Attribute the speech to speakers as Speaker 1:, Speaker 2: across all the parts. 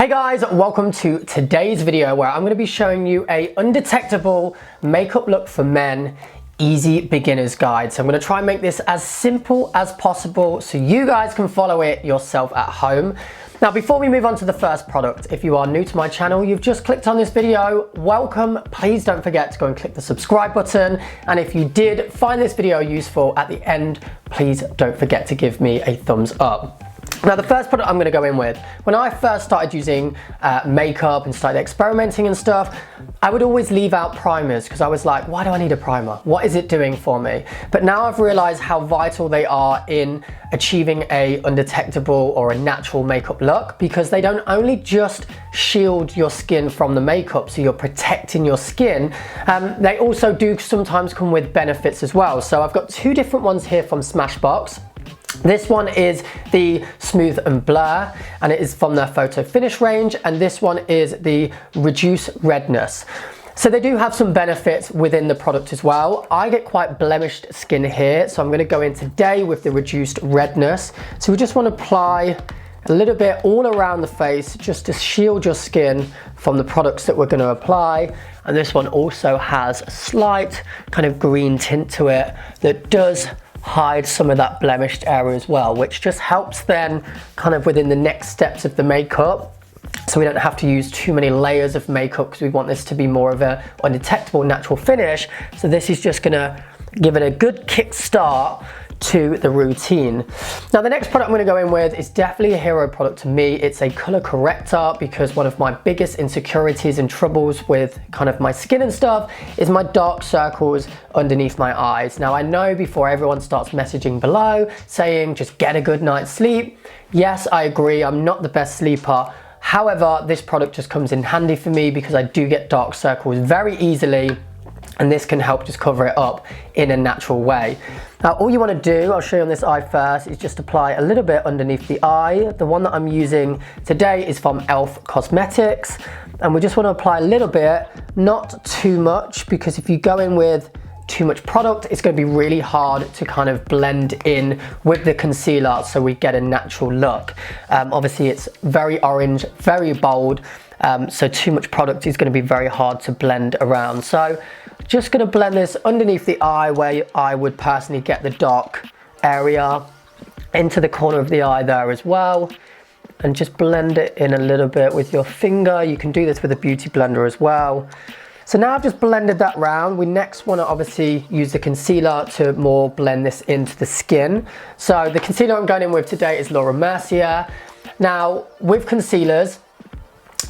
Speaker 1: Hey guys, welcome to today's video where I'm going to be showing you a undetectable makeup look for men, easy beginner's guide. So I'm going to try and make this as simple as possible so you guys can follow it yourself at home. Now before we move on to the first product, if you are new to my channel, you've just clicked on this video, welcome. Please don't forget to go and click the subscribe button. And if you did find this video useful at the end, please don't forget to give me a thumbs up. Now the first product I'm going to go in with, when I first started using makeup and started experimenting and stuff, I would always leave out primers because I was like, why do I need a primer? What is it doing for me? But now I've realized how vital they are in achieving a undetectable or a natural makeup look, because they don't only just shield your skin from the makeup, so you're protecting your skin, they also do sometimes come with benefits as well. So I've got two different ones here from Smashbox. This one is the Smooth and Blur, and it is from their Photo Finish range, and this one is the Reduce Redness. So they do have some benefits within the product as well. I get quite blemished skin here, so I'm going to go in today with the Reduced Redness. So we just want to apply a little bit all around the face just to shield your skin from the products that we're going to apply. And this one also has a slight kind of green tint to it that does hide some of that blemished area as well, which just helps then kind of within the next steps of the makeup, so we don't have to use too many layers of makeup because we want this to be more of a undetectable natural finish. So this is just gonna give it a good kick start to the routine. Now the next product I'm going to go in with is definitely a hero product to me. It's a color corrector, because one of my biggest insecurities and troubles with kind of my skin and stuff is my dark circles underneath my eyes. Now I know before everyone starts messaging below saying just get a good night's sleep. Yes, I agree, I'm not the best sleeper. However, this product just comes in handy for me because I do get dark circles very easily, and this can help just cover it up in a natural way. Now all you want to do, I'll show you on this eye first, is just apply a little bit underneath the eye. The one that I'm using today is from Elf Cosmetics, and we just want to apply a little bit, not too much, because if you go in with too much product, it's going to be really hard to kind of blend in with the concealer so we get a natural look. Obviously it's very orange, very bold, so too much product is going to be very hard to blend around. So just going to blend this underneath the eye where I would personally get the dark area, into the corner of the eye there as well, and just blend it in a little bit with your finger. You can do this with a beauty blender as well. So now I've just blended that round. We next want to obviously use the concealer to more blend this into the skin. So the concealer I'm going in with today is Laura Mercier. Now with concealers,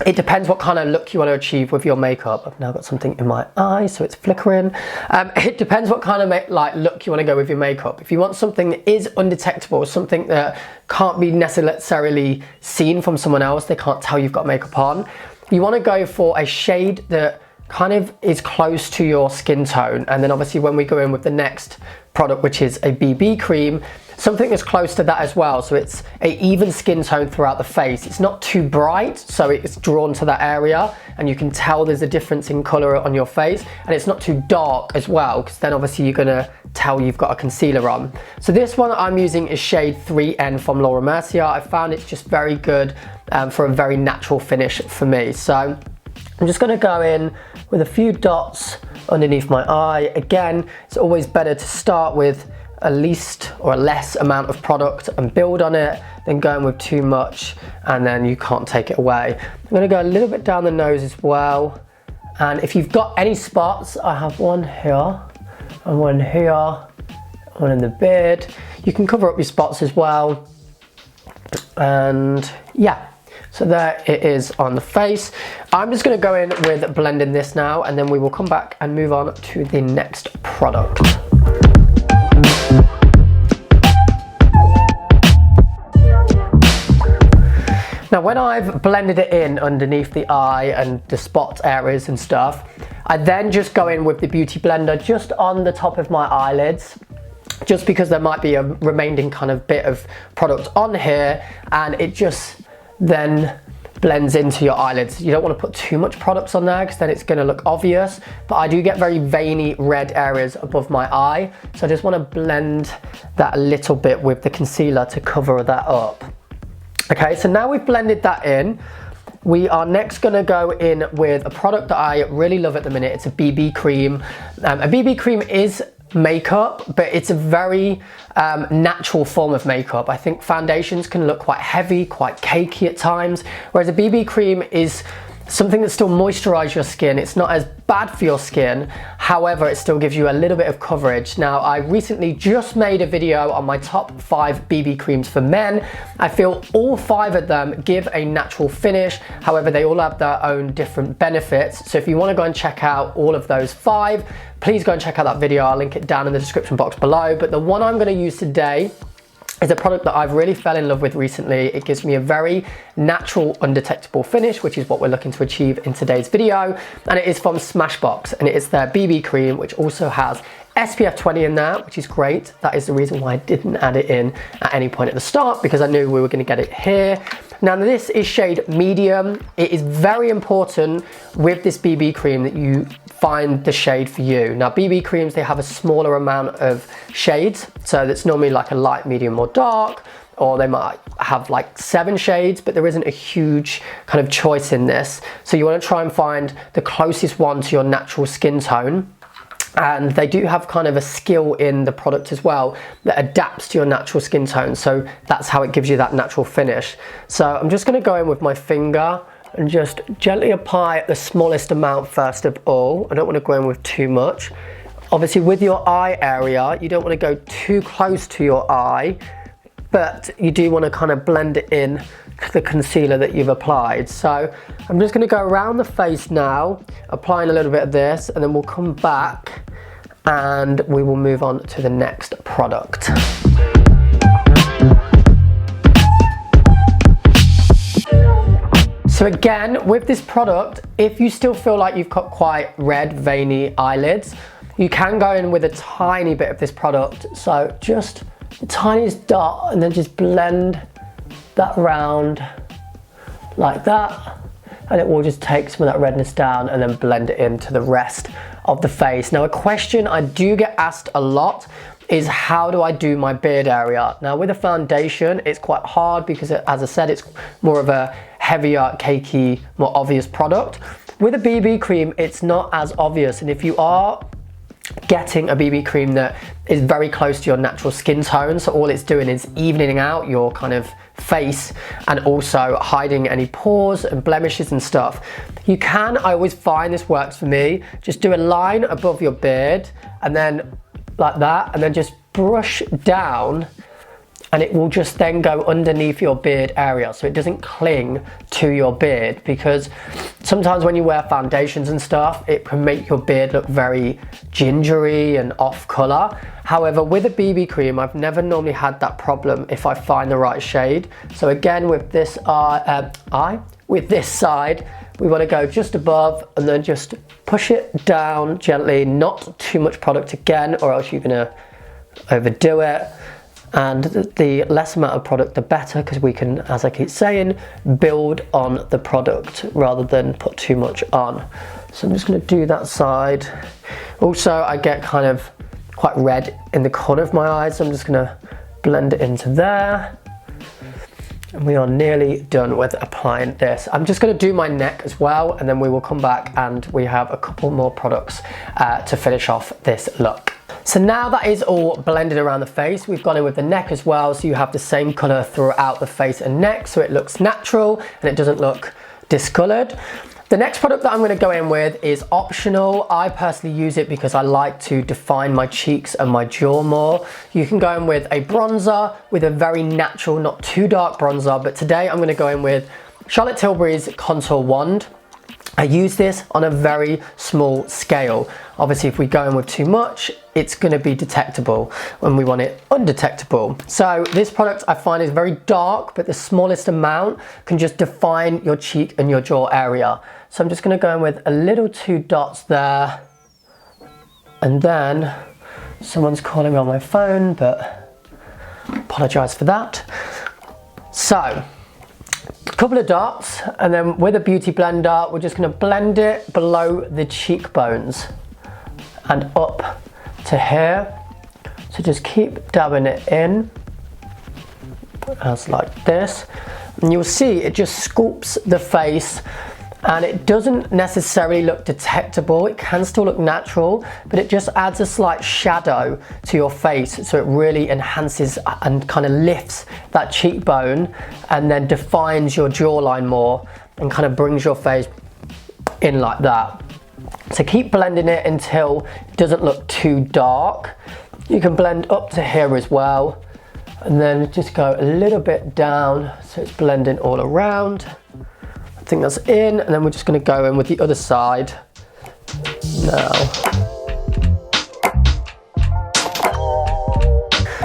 Speaker 1: it depends what kind of look you want to achieve with your makeup. I've now got something in my eye, so it's flickering. It depends what kind of look you want to go with your makeup. If you want something that is undetectable, something that can't be necessarily seen from someone else, they can't tell you've got makeup on, you want to go for a shade that kind of is close to your skin tone. And then obviously when we go in with the next product, which is a BB cream, something that's close to that as well, so it's an even skin tone throughout the face. It's not too bright, so it's drawn to that area, and you can tell there's a difference in color on your face, and it's not too dark as well, because then obviously you're gonna tell you've got a concealer on. So this one I'm using is shade 3N from Laura Mercier. I found it's just very good for a very natural finish for me. So I'm just gonna go in with a few dots underneath my eye. Again, it's always better to start with a least or a less amount of product and build on it than going with too much and then you can't take it away. I'm going to go a little bit down the nose as well, and if you've got any spots, I have one here and one here, one in the beard. You can cover up your spots as well, and yeah, so there it is on the face. I'm just going to go in with blending this now, and then we will come back and move on to the next product. Now when I've blended it in underneath the eye and the spot areas and stuff, I then just go in with the beauty blender just on the top of my eyelids, just because there might be a remaining kind of bit of product on here, and it just then blends into your eyelids. You don't want to put too much products on there because then it's going to look obvious, but I do get very veiny red areas above my eye, so I just want to blend that a little bit with the concealer to cover that up. Okay, so now we've blended that in. we are next gonna go in with a product that I really love at the minute. It's a BB cream. A BB cream is makeup, but it's a very natural form of makeup. I think foundations can look quite heavy, quite cakey at times, whereas a BB cream is something that still moisturizes your skin. It's not as bad for your skin, however, it still gives you a little bit of coverage. Now, I recently just made a video on my top 5 BB creams for men. I feel all 5 of them give a natural finish, however, they all have their own different benefits. So if you want to go and check out all of those 5, please go and check out that video. I'll link it down in the description box below. But the one I'm going to use today is a product that I've really fell in love with recently. It gives me a very natural, undetectable finish, which is what we're looking to achieve in today's video. And it is from Smashbox, and it is their BB cream, which also has SPF 20 in there, which is great. That is the reason why I didn't add it in at any point at the start, because I knew we were gonna get it here. Now this is shade medium. It is very important with this BB cream that you find the shade for you. Now BB creams, they have a smaller amount of shades, so that's normally like a light, medium or dark, or they might have like 7 shades, but there isn't a huge kind of choice in this. So you want to try and find the closest one to your natural skin tone. And they do have kind of a skill in the product as well that adapts to your natural skin tone, so that's how it gives you that natural finish. So I'm just going to go in with my finger and just gently apply the smallest amount first of all. I don't want to go in with too much. Obviously with your eye area, you don't want to go too close to your eye, but you do want to kind of blend it in to the concealer that you've applied. So I'm just going to go around the face now, applying a little bit of this, and then we'll come back and we will move on to the next product. So again, with this product, if you still feel like you've got quite red, veiny eyelids, you can go in with a tiny bit of this product. So just the tiniest dot, and then just blend that round like that, and it will just take some of that redness down and then blend it into the rest of the face. Now, a question I do get asked a lot is, how do I do my beard area? Now with a foundation, it's quite hard because as I said, it's more of a heavier, cakey, more obvious product. With a BB cream, it's not as obvious, and if you are getting a BB cream that is very close to your natural skin tone, so all it's doing is evening out your kind of face and also hiding any pores and blemishes and stuff, you can, I always find this works for me, just do a line above your beard and then like that, and then just brush down, and it will just then go underneath your beard area so it doesn't cling to your beard, because sometimes when you wear foundations and stuff, it can make your beard look very gingery and off color. However, with a BB cream, I've never normally had that problem if I find the right shade. So again, with this with this side, we want to go just above and then just push it down gently, not too much product again, or else you're gonna overdo it. And the less amount of product, the better, because we can, as I keep saying, build on the product rather than put too much on. So I'm just going to do that side. Also, I get kind of quite red in the corner of my eyes, so I'm just going to blend it into there. And we are nearly done with applying this. I'm just going to do my neck as well, and then we will come back and we have a couple more products to finish off this look. So now that is all blended around the face, we've gone in with the neck as well, so you have the same colour throughout the face and neck, so it looks natural and it doesn't look discoloured. The next product that I'm going to go in with is optional. I personally use it because I like to define my cheeks and my jaw more. You can go in with a bronzer, with a very natural, not too dark bronzer, but today I'm going to go in with Charlotte Tilbury's Contour Wand. I use this on a very small scale. Obviously, if we go in with too much, it's going to be detectable when we want it undetectable. So this product I find is very dark, but the smallest amount can just define your cheek and your jaw area. So I'm just going to go in with a little 2 dots there. And then someone's calling me on my phone, but apologize for that. So a couple of dots, and then with a beauty blender, we're just going to blend it below the cheekbones and up to here. So just keep dabbing it in as like this. and you'll see it just sculpts the face, and it doesn't necessarily look detectable. It can still look natural, but it just adds a slight shadow to your face, so it really enhances and kind of lifts that cheekbone and then defines your jawline more and kind of brings your face in like that. So keep blending it until it doesn't look too dark. You can blend up to here as well, and then just go a little bit down so it's blending all around. I think that's in, and then we're just going to go in with the other side now.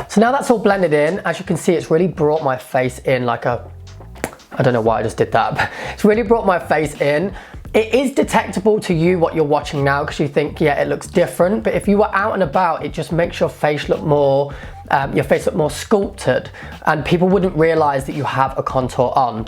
Speaker 1: So now that's all blended in, as you can see, it's really brought my face in like a, I don't know why I just did that, but it's really brought my face in. It is detectable to you what you're watching now because you think, yeah, it looks different, but if you were out and about, it just makes your face look more, sculpted, and people wouldn't realize that you have a contour on.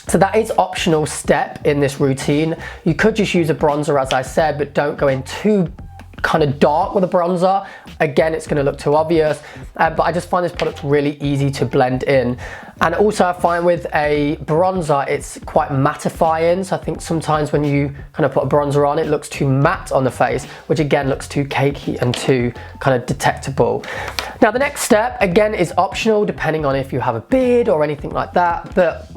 Speaker 1: So that is optional step in this routine. You could just use a bronzer, as I said, but don't go in too kind of dark with a bronzer. Again, it's going to look too obvious, but I just find this product really easy to blend in. And also I find with a bronzer, it's quite mattifying. So I think sometimes when you kind of put a bronzer on, it looks too matte on the face, which again looks too cakey and too kind of detectable. Now the next step, again, is optional depending on if you have a beard or anything like that, but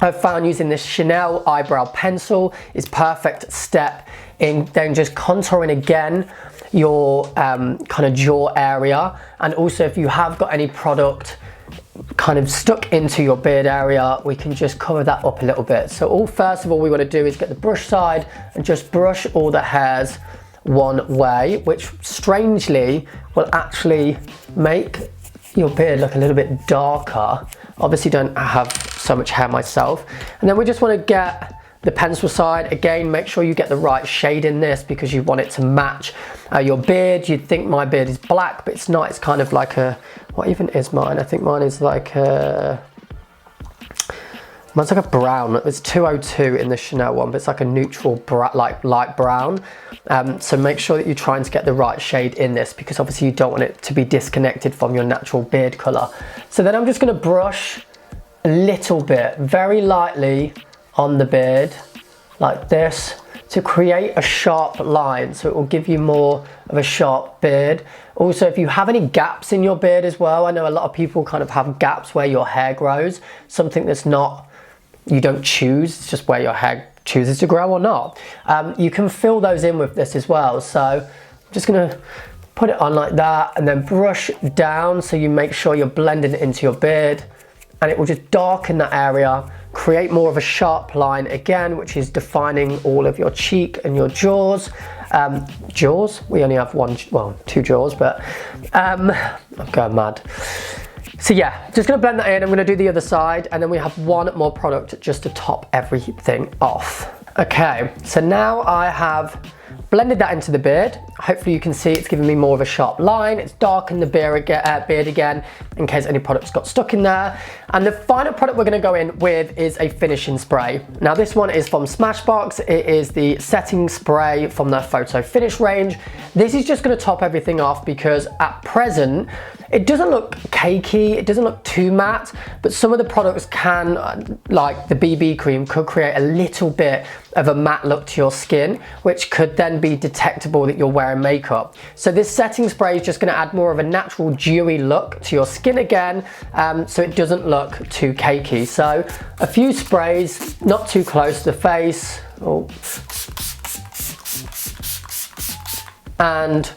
Speaker 1: I've found using this Chanel eyebrow pencil is perfect step in then just contouring again your kind of jaw area, and also if you have got any product kind of stuck into your beard area, we can just cover that up a little bit. So first of all we want to do is get the brush side and just brush all the hairs one way, which strangely will actually make your beard look a little bit darker. Obviously don't have so much hair myself. And then we just want to get the pencil side. Again, make sure you get the right shade in this because you want it to match your beard. You'd think my beard is black, but it's not. It's kind of like a, what even is mine? I think mine is like a, mine's like a brown. It's 202 in the Chanel one, but it's like a neutral, like light brown. So make sure that you're trying to get the right shade in this because obviously you don't want it to be disconnected from your natural beard color. So then I'm just going to brush a little bit, very lightly on the beard, like this, to create a sharp line, so it will give you more of a sharp beard. Also, if you have any gaps in your beard as well, I know a lot of people kind of have gaps where your hair grows, something that's not, you don't choose, it's just where your hair chooses to grow or not. You can fill those in with this as well. So I'm just gonna put it on like that and then brush down so you make sure you're blending it into your beard, and it will just darken that area, create more of a sharp line again, which is defining all of your cheek and your jaws. Jaws? We only have two jaws, but I'm going mad. So yeah, just gonna blend that in. I'm gonna do the other side, and then we have one more product just to top everything off. Okay, so now I have blended that into the beard. Hopefully you can see it's giving me more of a sharp line. It's darkened the beard again in case any products got stuck in there. And the final product we're going to go in with is a finishing spray. Now this one is from Smashbox. It is the setting spray from their Photo Finish range. This is just going to top everything off because at present it doesn't look cakey, it doesn't look too matte, but some of the products can, like the BB cream, could create a little bit of a matte look to your skin, which could then be detectable that you're wearing makeup. So this setting spray is just going to add more of a natural dewy look to your skin again, so it doesn't look too cakey. So a few sprays, not too close to the face. And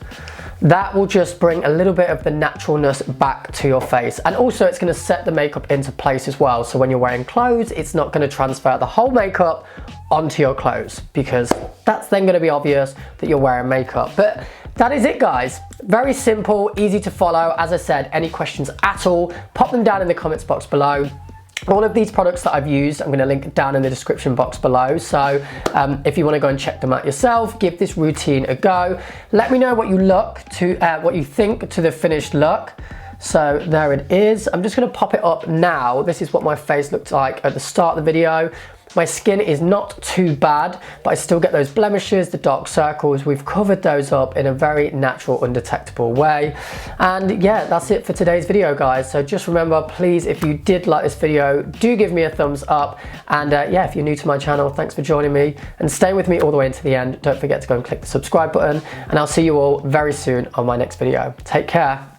Speaker 1: that will just bring a little bit of the naturalness back to your face. And also it's going to set the makeup into place as well. So when you're wearing clothes, it's not going to transfer the whole makeup onto your clothes because that's then going to be obvious that you're wearing makeup. But that is it, guys. Very simple, easy to follow. As I said, any questions at all, pop them down in the comments box below. All of these products that I've used, I'm going to link down in the description box below. So if you want to go and check them out yourself, give this routine a go. Let me know what you think to the finished look. So there it is. I'm just going to pop it up now. This is what my face looked like at the start of the video. My skin is not too bad, but I still get those blemishes, the dark circles. We've covered those up in a very natural, undetectable way. And yeah, that's it for today's video, guys. So just remember, please, if you did like this video, do give me a thumbs up. And yeah, if you're new to my channel, thanks for joining me and staying with me all the way into the end. Don't forget to go and click the subscribe button, and I'll see you all very soon on my next video. Take care.